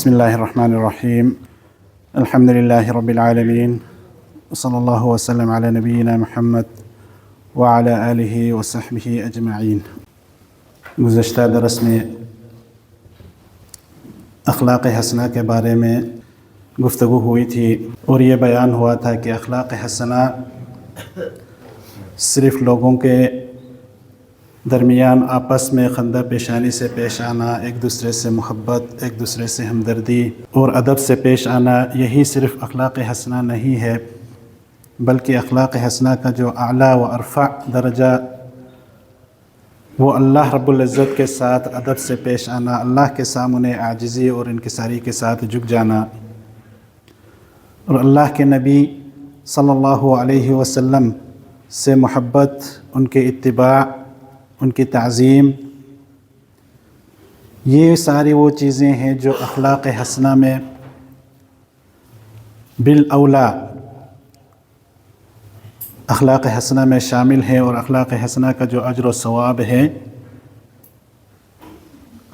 بسم اللہ الرحمن الرحیم الحمد للہ رب العالمین صلی اللہ وسلم علی نبینا محمد وعلی آلہ وصحبہ اجمعین۔ گزشتہ درس میں اخلاق حسنہ کے بارے میں گفتگو ہوئی تھی اور یہ بیان ہوا تھا کہ اخلاق حسنہ صرف لوگوں کے درمیان آپس میں خندہ پیشانی سے پیش آنا، ایک دوسرے سے محبت، ایک دوسرے سے ہمدردی اور ادب سے پیش آنا، یہی صرف اخلاق حسنہ نہیں ہے، بلکہ اخلاق حسنہ کا جو اعلیٰ و ارفع درجہ وہ اللہ رب العزت کے ساتھ ادب سے پیش آنا، اللہ کے سامنے عاجزی اور انکساری کے ساتھ جھک جانا، اور اللہ کے نبی صلی اللہ علیہ وسلم سے محبت، ان کے اتباع، ان کی تعظیم، یہ ساری وہ چیزیں ہیں جو اخلاق حسنہ میں بالاولیٰ اخلاق حسنہ میں شامل ہیں، اور اخلاق حسنہ کا جو اجر و ثواب ہے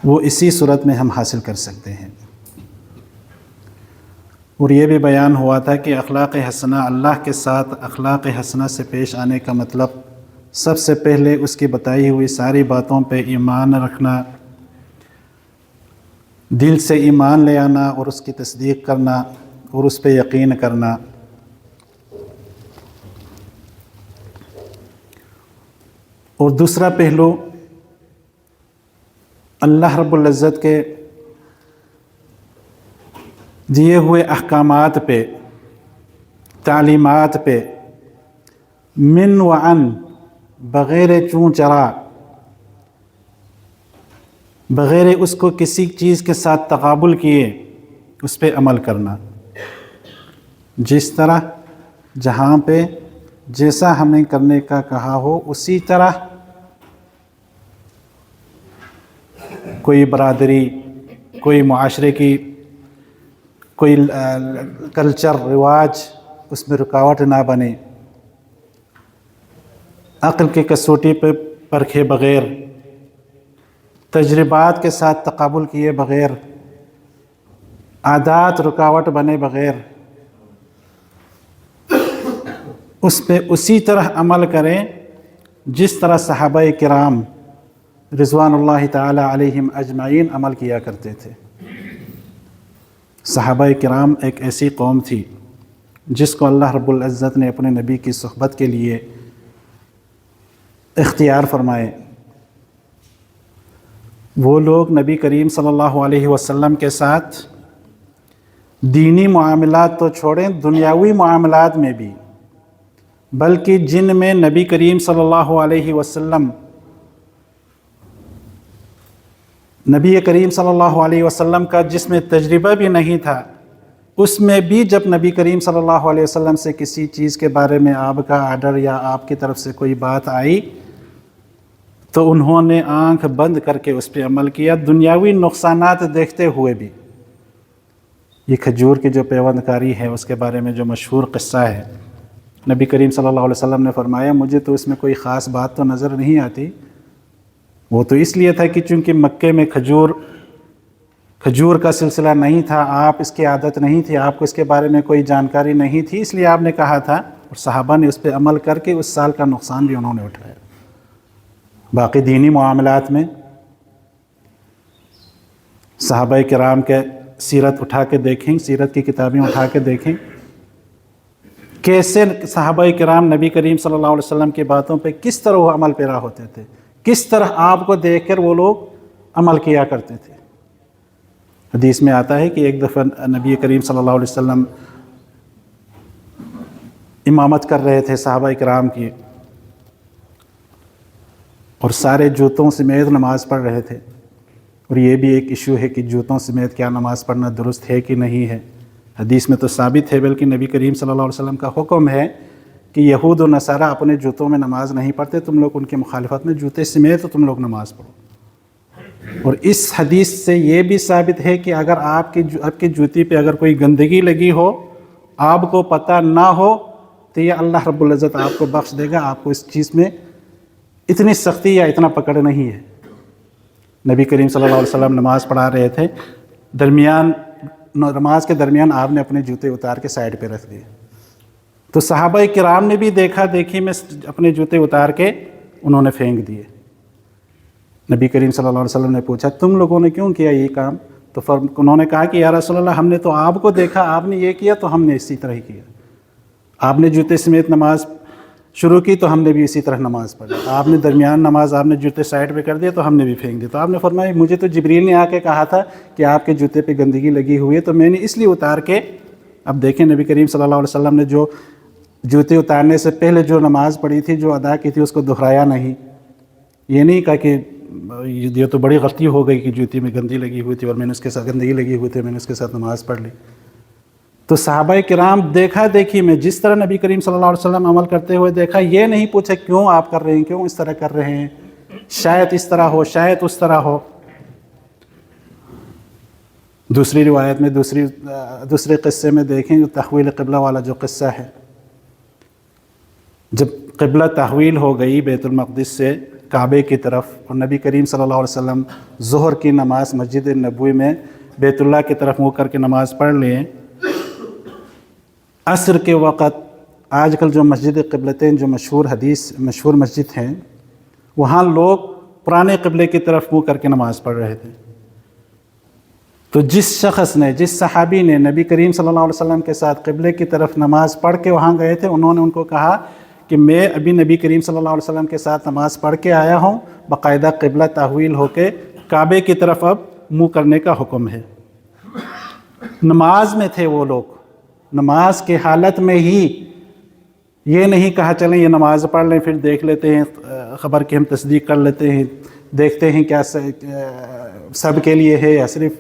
وہ اسی صورت میں ہم حاصل کر سکتے ہیں۔ اور یہ بھی بیان ہوا تھا کہ اخلاق حسنہ، اللہ کے ساتھ اخلاق حسنہ سے پیش آنے کا مطلب سب سے پہلے اس کی بتائی ہوئی ساری باتوں پہ ایمان رکھنا، دل سے ایمان لے آنا اور اس کی تصدیق کرنا اور اس پہ یقین کرنا۔ اور دوسرا پہلو اللہ رب العزت کے دیے ہوئے احکامات پہ، تعلیمات پہ من و عن، بغیر چوں چرا، بغیر اس کو کسی چیز کے ساتھ تقابل کیے اس پہ عمل کرنا، جس طرح جہاں پہ جیسا ہمیں کرنے کا کہا ہو اسی طرح، کوئی برادری، کوئی معاشرے کی کوئی کلچر، رواج اس میں رکاوٹ نہ بنے، عقل کی کسوٹی پہ پرکھے بغیر، تجربات کے ساتھ تقابل کیے بغیر، عادات رکاوٹ بنے بغیر، اس پہ اسی طرح عمل کریں جس طرح صحابہ کرام رضوان اللہ تعالی علیہم اجمعین عمل کیا کرتے تھے۔ صحابہ کرام ایک ایسی قوم تھی جس کو اللہ رب العزت نے اپنے نبی کی صحبت کے لیے اختیار فرمائے۔ وہ لوگ نبی کریم صلی اللہ علیہ وسلم کے ساتھ دینی معاملات تو چھوڑیں، دنیاوی معاملات میں بھی، بلکہ جن میں نبی کریم صلی اللہ علیہ وسلم کا جس میں تجربہ بھی نہیں تھا، اس میں بھی جب نبی کریم صلی اللہ علیہ وسلم سے کسی چیز کے بارے میں آپ کا آرڈر یا آپ کی طرف سے کوئی بات آئی تو انہوں نے آنکھ بند کر کے اس پہ عمل کیا، دنیاوی نقصانات دیکھتے ہوئے بھی۔ یہ کھجور کی جو پیوند کاری ہے اس کے بارے میں جو مشہور قصہ ہے، نبی کریم صلی اللہ علیہ وسلم نے فرمایا مجھے تو اس میں کوئی خاص بات تو نظر نہیں آتی، وہ تو اس لیے تھا کہ چونکہ مکے میں کھجور کا سلسلہ نہیں تھا، آپ اس کی عادت نہیں تھی، آپ کو اس کے بارے میں کوئی جانکاری نہیں تھی، اس لیے آپ نے کہا تھا، اور صحابہ نے اس پہ عمل کر کے اس سال کا نقصان بھی انہوں نے اٹھایا۔ باقی دینی معاملات میں صحابہ کرام کے سیرت اٹھا کے دیکھیں، سیرت کی کتابیں اٹھا کے دیکھیں، کیسے صحابہ کرام نبی کریم صلی اللہ علیہ وسلم کی باتوں پہ کس طرح وہ عمل پیرا ہوتے تھے، کس طرح آپ کو دیکھ کر وہ لوگ عمل کیا کرتے تھے۔ حدیث میں آتا ہے کہ ایک دفعہ نبی کریم صلی اللہ علیہ وسلم امامت کر رہے تھے صحابہ کرام کی، اور سارے جوتوں سمیت نماز پڑھ رہے تھے، اور یہ بھی ایک ایشو ہے کہ جوتوں سمیت کیا نماز پڑھنا درست ہے کہ نہیں ہے۔ حدیث میں تو ثابت ہے، بلکہ نبی کریم صلی اللہ علیہ وسلم کا حکم ہے کہ یہود و نصارہ اپنے جوتوں میں نماز نہیں پڑھتے، تم لوگ ان کی مخالفت میں جوتے سمیت تم لوگ نماز پڑھو۔ اور اس حدیث سے یہ بھی ثابت ہے کہ اگر آپ کی جوتی پہ اگر کوئی گندگی لگی ہو، آپ کو پتہ نہ ہو، تو یہ اللہ رب العزت آپ کو بخش دے گا، آپ کو اس چیز میں اتنی سختی یا اتنا پکڑ نہیں ہے۔ نبی کریم صلی اللہ علیہ وسلم نماز پڑھا رہے تھے، درمیان نماز کے درمیان آپ نے اپنے جوتے اتار کے سائڈ پہ رکھ دیے۔ تو صحابہ کرام نے بھی دیکھا دیکھی میں اپنے جوتے اتار کے انہوں نے پھینک دیے۔ نبی کریم صلی اللہ علیہ وسلم نے پوچھا تم لوگوں نے کیوں کیا یہ کام؟ تو انہوں نے کہا کہ یا رسول اللہ ہم نے تو آپ کو دیکھا آپ نے یہ کیا تو ہم نے اسی طرح ہی کیا۔ آپ نے جوتے سمیت نماز شروع کی تو ہم نے بھی اسی طرح نماز پڑھی، آپ نے درمیان نماز آپ نے جوتے سائڈ پہ کر دیا تو ہم نے بھی پھینک دیا۔ تو آپ نے فرمایا مجھے تو جبریل نے آ کے کہا تھا کہ آپ کے جوتے پہ گندگی لگی ہوئی ہے تو میں نے اس لیے اتار کے۔ اب دیکھیں نبی کریم صلی اللہ علیہ وسلم نے جو جوتے اتارنے سے پہلے جو نماز پڑھی تھی جو ادا کی تھی اس کو دہرایا نہیں، یہ نہیں کہا کہ یہ تو بڑی غلطی ہو گئی کہ جوتی میں گندگی لگی ہوئی تھی اور میں نے اس کے ساتھ گندگی لگی ہوئی تھی میں نے اس کے ساتھ نماز پڑھ لی۔ تو صحابہ کرام دیکھا دیکھی میں جس طرح نبی کریم صلی اللہ علیہ وسلم عمل کرتے ہوئے دیکھا، یہ نہیں پوچھا کیوں آپ کر رہے ہیں، کیوں اس طرح کر رہے ہیں، شاید اس طرح ہو شاید اس طرح ہو۔ دوسری روایت میں دوسرے قصے میں دیکھیں جو تحویل قبلہ والا جو قصہ ہے، جب قبلہ تحویل ہو گئی بیت المقدس سے کعبے کی طرف اور نبی کریم صلی اللہ علیہ وسلم ظہر کی نماز مسجد نبوی میں بیت اللہ کی طرف منہ کر کے نماز پڑھ لیں، عصر کے وقت آج کل جو مسجد قبلتین جو مشہور مسجد ہیں وہاں لوگ پرانے قبلے کی طرف منہ کر کے نماز پڑھ رہے تھے۔ تو جس شخص نے جس صحابی نے نبی کریم صلی اللہ علیہ وسلم کے ساتھ قبلے کی طرف نماز پڑھ کے وہاں گئے تھے، انہوں نے ان کو کہا کہ میں ابھی نبی کریم صلی اللہ علیہ وسلم کے ساتھ نماز پڑھ کے آیا ہوں، باقاعدہ قبلہ تحویل ہو کے کعبے کی طرف اب منہ کرنے کا حکم ہے۔ نماز میں تھے وہ لوگ، نماز کے حالت میں ہی، یہ نہیں کہا چلیں یہ نماز پڑھ لیں پھر دیکھ لیتے ہیں خبر کی ہم تصدیق کر لیتے ہیں دیکھتے ہیں کیا سب کے لیے ہے یا صرف،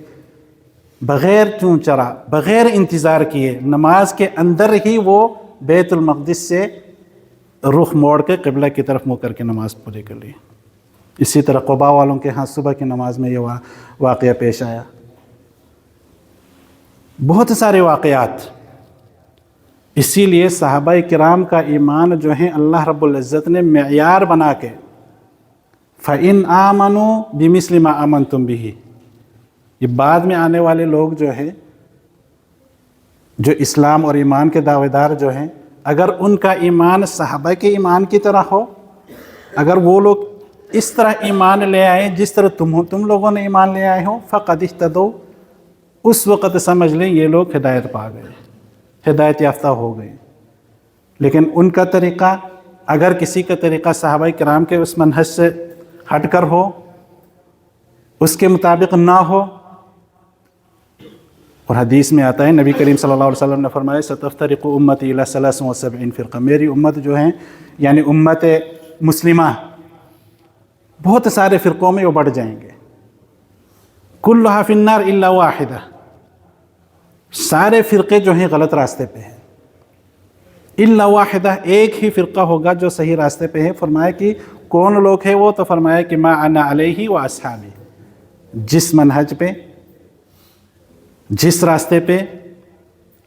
بغیر چون چرا بغیر انتظار کیے نماز کے اندر ہی وہ بیت المقدس سے رخ موڑ کے قبلہ کی طرف منہ کر کے نماز پوری کر لی۔ اسی طرح قباء والوں کے ہاں صبح کی نماز میں یہ واقعہ پیش آیا۔ بہت سارے واقعات، اسی لیے صحابہ کرام کا ایمان جو ہے اللہ رب العزت نے معیار بنا کے فَإِنْ آمَنُوا بِمِثْلِ مَا آمَنْتُمْ بِهِ، یہ بعد میں آنے والے لوگ جو ہیں جو اسلام اور ایمان کے دعوے دار جو ہیں، اگر ان کا ایمان صحابہ کے ایمان کی طرح ہو، اگر وہ لوگ اس طرح ایمان لے آئے جس طرح تم لوگوں نے ایمان لے آئے ہوں فَقَدْ اهْتَدَوْا، اس وقت سمجھ لیں یہ لوگ ہدایت پا گئے، ہدایت یافتہ ہو گئے۔ لیکن ان کا طریقہ، اگر کسی کا طریقہ صحابہ کرام کے اس منہج سے ہٹ کر ہو، اس کے مطابق نہ ہو، اور حدیث میں آتا ہے نبی کریم صلی اللہ علیہ وسلم نے فرمایا ستفترق امتی الی 73 فرقہ، میری امت جو ہیں یعنی امت مسلمہ بہت سارے فرقوں میں وہ بڑھ جائیں گے، کلھا فی النار الا واحدہ، سارے فرقے جو ہیں غلط راستے پہ ہیں، الا واحدہ ایک ہی فرقہ ہوگا جو صحیح راستے پہ ہے۔ فرمایا کہ کون لوگ ہیں وہ؟ تو فرمایا کہ ما انا علیہ و اصحابی، جس منہج پہ جس راستے پہ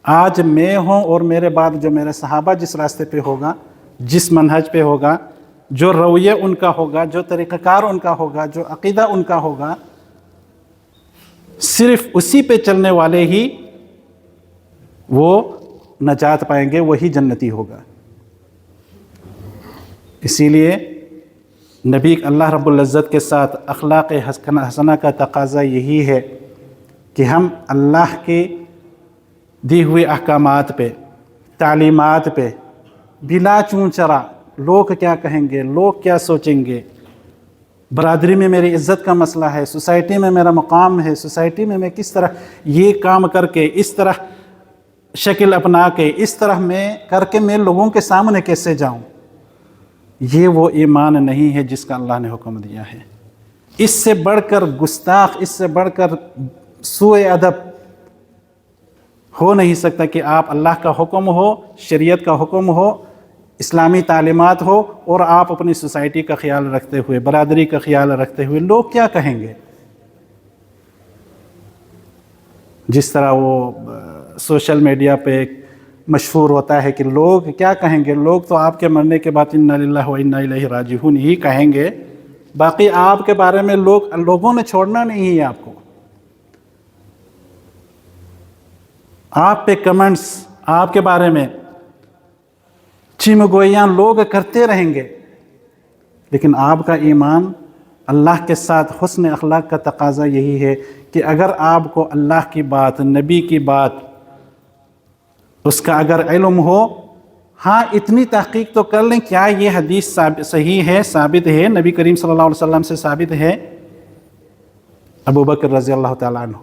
آج میں ہوں اور میرے بعد جو میرے صحابہ جس راستے پہ ہوگا، جس منہج پہ ہوگا، جو رویہ ان کا ہوگا، جو طریقہ کار ان کا ہوگا، جو عقیدہ ان کا ہوگا، صرف اسی پہ چلنے والے ہی وہ نجات پائیں گے، وہی جنتی ہوگا۔ اسی لیے نبی اللہ رب العزت کے ساتھ اخلاق حسنہ کا تقاضا یہی ہے کہ ہم اللہ کے دی ہوئے احکامات پہ، تعلیمات پہ بلا چون چرا، لوگ کیا کہیں گے، لوگ کیا سوچیں گے، برادری میں میری عزت کا مسئلہ ہے، سوسائٹی میں میرا مقام ہے، سوسائٹی میں میں کس طرح یہ کام کر کے، اس طرح شکل اپنا کے، اس طرح میں کر کے میں لوگوں کے سامنے کیسے جاؤں، یہ وہ ایمان نہیں ہے جس کا اللہ نے حکم دیا ہے۔ اس سے بڑھ کر گستاخ، اس سے بڑھ کر سوء ادب ہو نہیں سکتا کہ آپ اللہ کا حکم ہو، شریعت کا حکم ہو، اسلامی تعلیمات ہو، اور آپ اپنی سوسائٹی کا خیال رکھتے ہوئے، برادری کا خیال رکھتے ہوئے لوگ کیا کہیں گے۔ جس طرح وہ سوشل میڈیا پہ مشہور ہوتا ہے کہ لوگ کیا کہیں گے، لوگ تو آپ کے مرنے کے بعد انا للہ و انا الیہ راجعون ہی کہیں گے، باقی آپ کے بارے میں لوگوں نے چھوڑنا نہیں ہے آپ کو۔ آپ پہ کمنٹس، آپ کے بارے میں چیمگوئیاں لوگ کرتے رہیں گے، لیکن آپ کا ایمان اللہ کے ساتھ حسن اخلاق کا تقاضا یہی ہے کہ اگر آپ کو اللہ کی بات، نبی کی بات، اس کا اگر علم ہو، ہاں اتنی تحقیق تو کر لیں کیا یہ حدیث صحیح ہے، ثابت ہے، نبی کریم صلی اللہ علیہ وسلم سے ثابت ہے۔ ابو بکر رضی اللہ تعالیٰ عنہ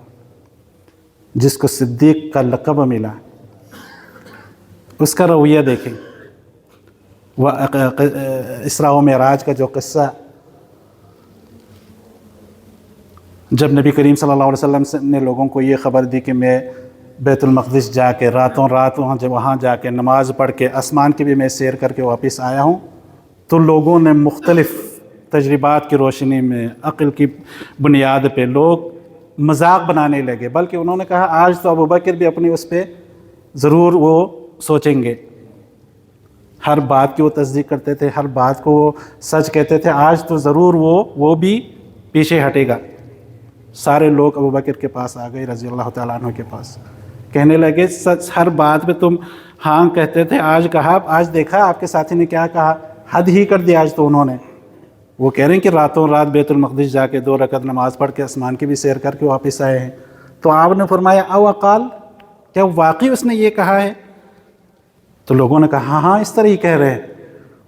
جس کو صدیق کا لقب ملا، اس کا رویہ دیکھیں۔ وہ اسراء و معراج کا جو قصہ، جب نبی کریم صلی اللہ علیہ وسلم نے لوگوں کو یہ خبر دی کہ میں بیت المقدس جا کے راتوں رات وہاں جا کے نماز پڑھ کے آسمان کی بھی میں سیر کر کے واپس آیا ہوں، تو لوگوں نے مختلف تجربات کی روشنی میں، عقل کی بنیاد پہ لوگ مذاق بنانے لگے، بلکہ انہوں نے کہا آج تو ابوبکر بھی اپنی اس پہ ضرور وہ سوچیں گے۔ ہر بات کی وہ تصدیق کرتے تھے، ہر بات کو وہ سچ کہتے تھے، آج تو ضرور وہ بھی پیچھے ہٹے گا۔ سارے لوگ ابوبکر کے پاس آ گئے رضی اللہ تعالیٰ عنہ کے پاس، کہنے لگے سچ ہر بات پہ تم ہاں کہتے تھے، آج کہا، آج دیکھا آپ کے ساتھی نے کیا کہا، حد ہی کر دیا آج تو انہوں نے۔ وہ کہہ رہے ہیں کہ راتوں رات بیت المقدس جا کے 2 رکعت نماز پڑھ کے آسمان کی بھی سیر کر کے واپس آئے ہیں۔ تو آپ نے فرمایا او قال، کیا واقعی اس نے یہ کہا ہے؟ تو لوگوں نے کہا ہاں اس طرح ہی کہہ رہے ہیں۔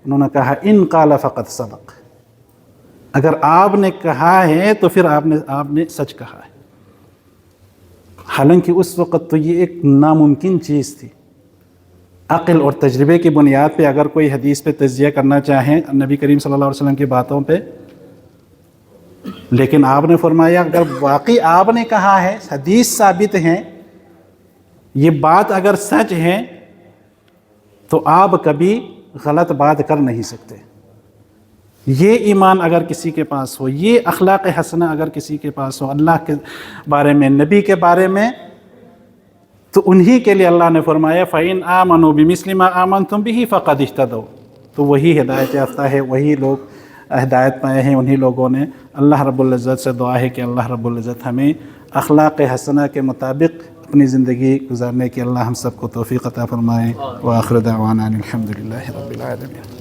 انہوں نے کہا ان قال فقد صدق، اگر آپ نے کہا ہے تو پھر آپ نے سچ کہا ہے۔ حالانکہ اس وقت تو یہ ایک ناممکن چیز تھی، عقل اور تجربے کی بنیاد پہ اگر کوئی حدیث پہ تجزیہ کرنا چاہیں نبی کریم صلی اللہ علیہ وسلم کی باتوں پہ، لیکن آپ نے فرمایا اگر واقعی آپ نے کہا ہے، حدیث ثابت ہیں، یہ بات اگر سچ ہے تو آپ کبھی غلط بات کر نہیں سکتے۔ یہ ایمان اگر کسی کے پاس ہو، یہ اخلاق حسنہ اگر کسی کے پاس ہو اللہ کے بارے میں، نبی کے بارے میں، تو انہی کے لیے اللہ نے فرمایا فَإِنْ آمَنُوا بِمِثْلِ مَا آمَنْتُمْ بِهِ فَقَدِ اهْتَدَوْا، تو وہی ہدایت یافتہ ہے، وہی لوگ ہدایت پائے ہیں، انہی لوگوں نے۔ اللہ رب العزت سے دعا ہے کہ اللہ رب العزت ہمیں اخلاق حسنہ کے مطابق اپنی زندگی گزارنے کی اللہ ہم سب کو توفیق عطا فرمائے۔ وآخر دعوانا الحمد للہ رب العالمین۔